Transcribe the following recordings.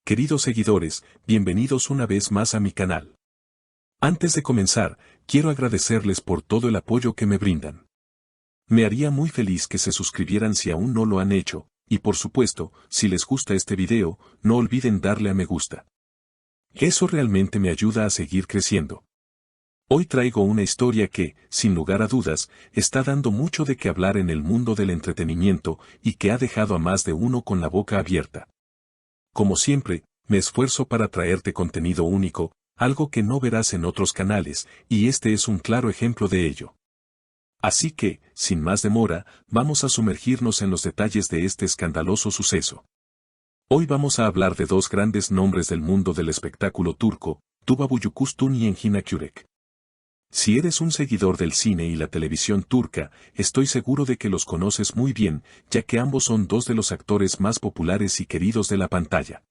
Queridos seguidores, bienvenidos una vez más a mi canal. Antes de comenzar, quiero agradecerles por todo el apoyo que me brindan. Me haría muy feliz que se suscribieran si aún no lo han hecho, y por supuesto, si les gusta este video, no olviden darle a me gusta. Eso realmente me ayuda a seguir creciendo. Hoy traigo una historia que, sin lugar a dudas, está dando mucho de qué hablar en el mundo del entretenimiento y que ha dejado a más de uno con la boca abierta. Como siempre, me esfuerzo para traerte contenido único, algo que no verás en otros canales, y este es un claro ejemplo de ello. Así que, sin más demora, vamos a sumergirnos en los detalles de este escandaloso suceso. Hoy vamos a hablar de dos grandes nombres del mundo del espectáculo turco, Tuba Büyüküstün y Engin Akyürek. Si eres un seguidor del cine y la televisión turca, estoy seguro de que los conoces muy bien, ya que ambos son dos de los actores más populares y queridos de la pantalla.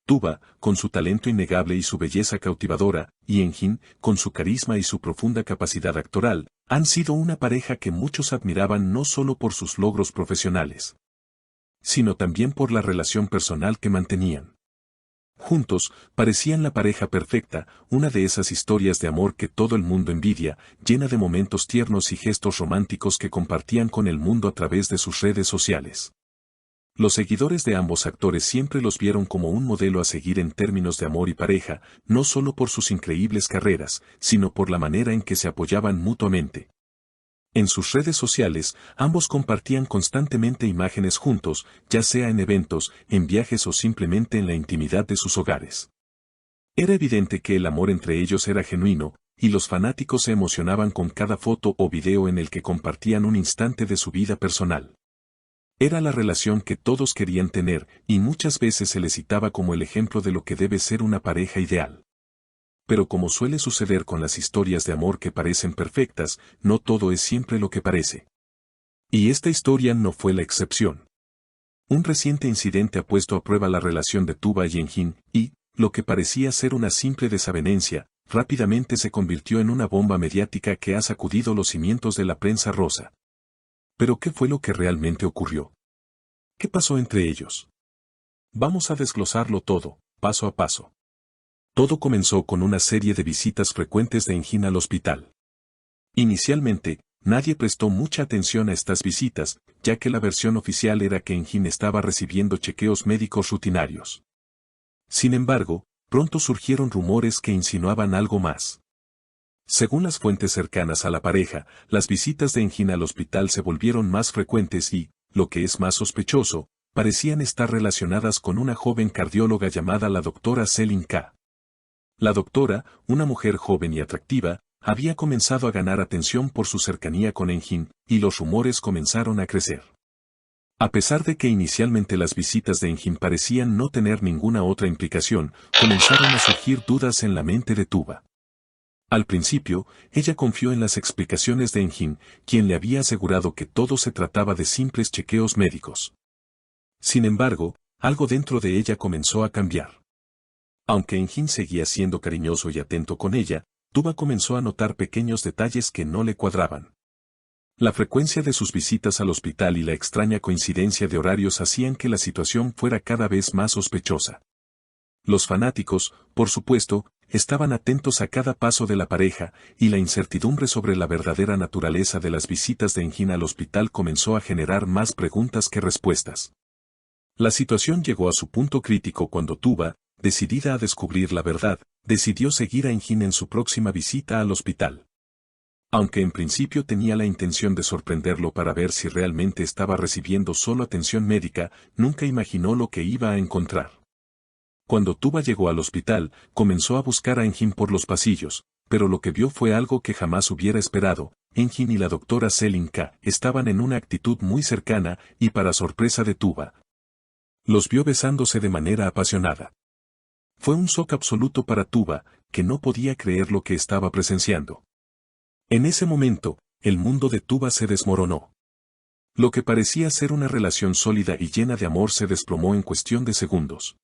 Tuba, con su talento innegable y su belleza cautivadora, y Engin, con su carisma y su profunda capacidad actoral, han sido una pareja que muchos admiraban no solo por sus logros profesionales, sino también por la relación personal que mantenían. Juntos, parecían la pareja perfecta, una de esas historias de amor que todo el mundo envidia, llena de momentos tiernos y gestos románticos que compartían con el mundo a través de sus redes sociales. Los seguidores de ambos actores siempre los vieron como un modelo a seguir en términos de amor y pareja, no solo por sus increíbles carreras, sino por la manera en que se apoyaban mutuamente. En sus redes sociales, ambos compartían constantemente imágenes juntos, ya sea en eventos, en viajes o simplemente en la intimidad de sus hogares. Era evidente que el amor entre ellos era genuino, y los fanáticos se emocionaban con cada foto o video en el que compartían un instante de su vida personal. Era la relación que todos querían tener, y muchas veces se les citaba como el ejemplo de lo que debe ser una pareja ideal. Pero como suele suceder con las historias de amor que parecen perfectas, no todo es siempre lo que parece. Y esta historia no fue la excepción. Un reciente incidente ha puesto a prueba la relación de Tuba y Engin, y, lo que parecía ser una simple desavenencia, rápidamente se convirtió en una bomba mediática que ha sacudido los cimientos de la prensa rosa. ¿Pero qué fue lo que realmente ocurrió? ¿Qué pasó entre ellos? Vamos a desglosarlo todo, paso a paso. Todo comenzó con una serie de visitas frecuentes de Engin al hospital. Inicialmente, nadie prestó mucha atención a estas visitas, ya que la versión oficial era que Engin estaba recibiendo chequeos médicos rutinarios. Sin embargo, pronto surgieron rumores que insinuaban algo más. Según las fuentes cercanas a la pareja, las visitas de Engin al hospital se volvieron más frecuentes y, lo que es más sospechoso, parecían estar relacionadas con una joven cardióloga llamada la doctora Selin K. La doctora, una mujer joven y atractiva, había comenzado a ganar atención por su cercanía con Engin, y los rumores comenzaron a crecer. A pesar de que inicialmente las visitas de Engin parecían no tener ninguna otra implicación, comenzaron a surgir dudas en la mente de Tuba. Al principio, ella confió en las explicaciones de Engin, quien le había asegurado que todo se trataba de simples chequeos médicos. Sin embargo, algo dentro de ella comenzó a cambiar. Aunque Engin seguía siendo cariñoso y atento con ella, Tuba comenzó a notar pequeños detalles que no le cuadraban. La frecuencia de sus visitas al hospital y la extraña coincidencia de horarios hacían que la situación fuera cada vez más sospechosa. Los fanáticos, por supuesto, estaban atentos a cada paso de la pareja, y la incertidumbre sobre la verdadera naturaleza de las visitas de Engin al hospital comenzó a generar más preguntas que respuestas. La situación llegó a su punto crítico cuando Tuba, decidida a descubrir la verdad, decidió seguir a Engin en su próxima visita al hospital. Aunque en principio tenía la intención de sorprenderlo para ver si realmente estaba recibiendo solo atención médica, nunca imaginó lo que iba a encontrar. Cuando Tuba llegó al hospital, comenzó a buscar a Engin por los pasillos, pero lo que vio fue algo que jamás hubiera esperado. Engin y la doctora Selin K. estaban en una actitud muy cercana, y para sorpresa de Tuba, los vio besándose de manera apasionada. Fue un shock absoluto para Tuba, que no podía creer lo que estaba presenciando. En ese momento, el mundo de Tuba se desmoronó. Lo que parecía ser una relación sólida y llena de amor se desplomó en cuestión de segundos.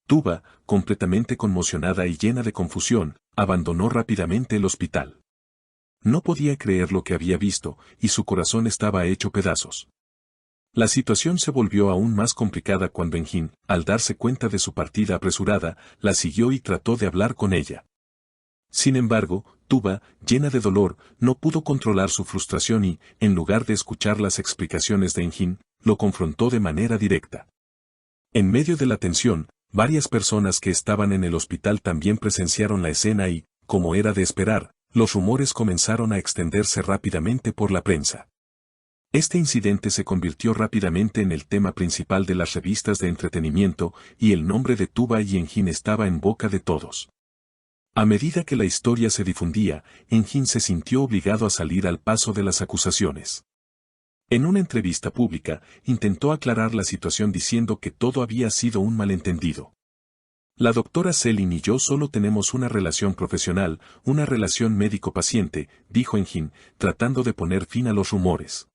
Tuba, completamente conmocionada y llena de confusión, abandonó rápidamente el hospital. No podía creer lo que había visto, y su corazón estaba hecho pedazos. La situación se volvió aún más complicada cuando Engin, al darse cuenta de su partida apresurada, la siguió y trató de hablar con ella. Sin embargo, Tuba, llena de dolor, no pudo controlar su frustración y, en lugar de escuchar las explicaciones de Engin, lo confrontó de manera directa. En medio de la tensión, varias personas que estaban en el hospital también presenciaron la escena y, como era de esperar, los rumores comenzaron a extenderse rápidamente por la prensa. Este incidente se convirtió rápidamente en el tema principal de las revistas de entretenimiento y el nombre de Tuba y Engin estaba en boca de todos. A medida que la historia se difundía, Engin se sintió obligado a salir al paso de las acusaciones. En una entrevista pública, intentó aclarar la situación diciendo que todo había sido un malentendido. La doctora Selin y yo solo tenemos una relación profesional, una relación médico-paciente, dijo Engin, tratando de poner fin a los rumores.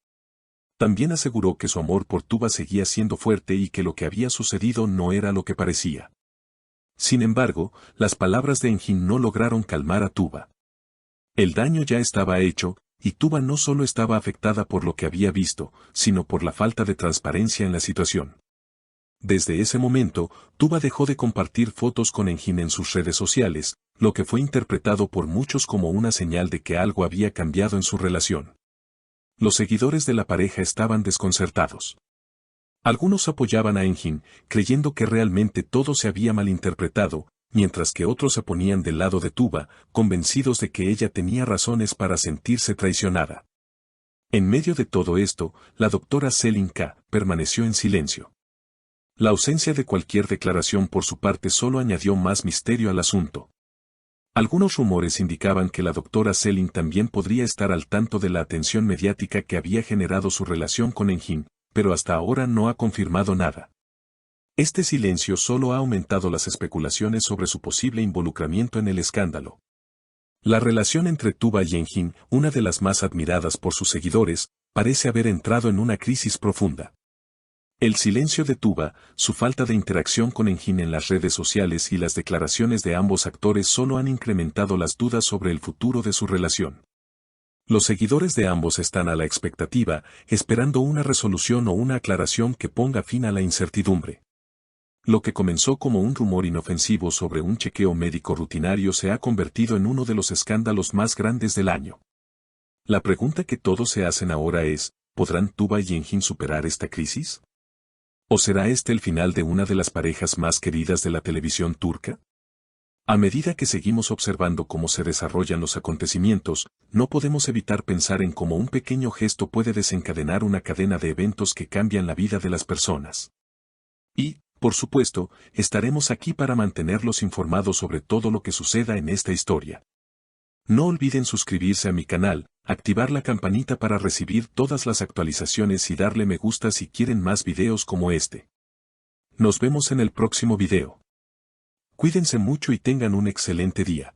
También aseguró que su amor por Tuba seguía siendo fuerte y que lo que había sucedido no era lo que parecía. Sin embargo, las palabras de Engin no lograron calmar a Tuba. El daño ya estaba hecho, y Tuba no solo estaba afectada por lo que había visto, sino por la falta de transparencia en la situación. Desde ese momento, Tuba dejó de compartir fotos con Engin en sus redes sociales, lo que fue interpretado por muchos como una señal de que algo había cambiado en su relación. Los seguidores de la pareja estaban desconcertados. Algunos apoyaban a Engin, creyendo que realmente todo se había malinterpretado, mientras que otros se ponían del lado de Tuba, convencidos de que ella tenía razones para sentirse traicionada. En medio de todo esto, la doctora Selin K. permaneció en silencio. La ausencia de cualquier declaración por su parte solo añadió más misterio al asunto. Algunos rumores indicaban que la doctora Selin también podría estar al tanto de la atención mediática que había generado su relación con Engin, pero hasta ahora no ha confirmado nada. Este silencio solo ha aumentado las especulaciones sobre su posible involucramiento en el escándalo. La relación entre Tuba y Engin, una de las más admiradas por sus seguidores, parece haber entrado en una crisis profunda. El silencio de Tuba, su falta de interacción con Engin en las redes sociales y las declaraciones de ambos actores solo han incrementado las dudas sobre el futuro de su relación. Los seguidores de ambos están a la expectativa, esperando una resolución o una aclaración que ponga fin a la incertidumbre. Lo que comenzó como un rumor inofensivo sobre un chequeo médico rutinario se ha convertido en uno de los escándalos más grandes del año. La pregunta que todos se hacen ahora es, ¿podrán Tuba y Engin superar esta crisis? ¿O será este el final de una de las parejas más queridas de la televisión turca? A medida que seguimos observando cómo se desarrollan los acontecimientos, no podemos evitar pensar en cómo un pequeño gesto puede desencadenar una cadena de eventos que cambian la vida de las personas. Y, por supuesto, estaremos aquí para mantenerlos informados sobre todo lo que suceda en esta historia. No olviden suscribirse a mi canal, activar la campanita para recibir todas las actualizaciones y darle me gusta si quieren más videos como este. Nos vemos en el próximo video. Cuídense mucho y tengan un excelente día.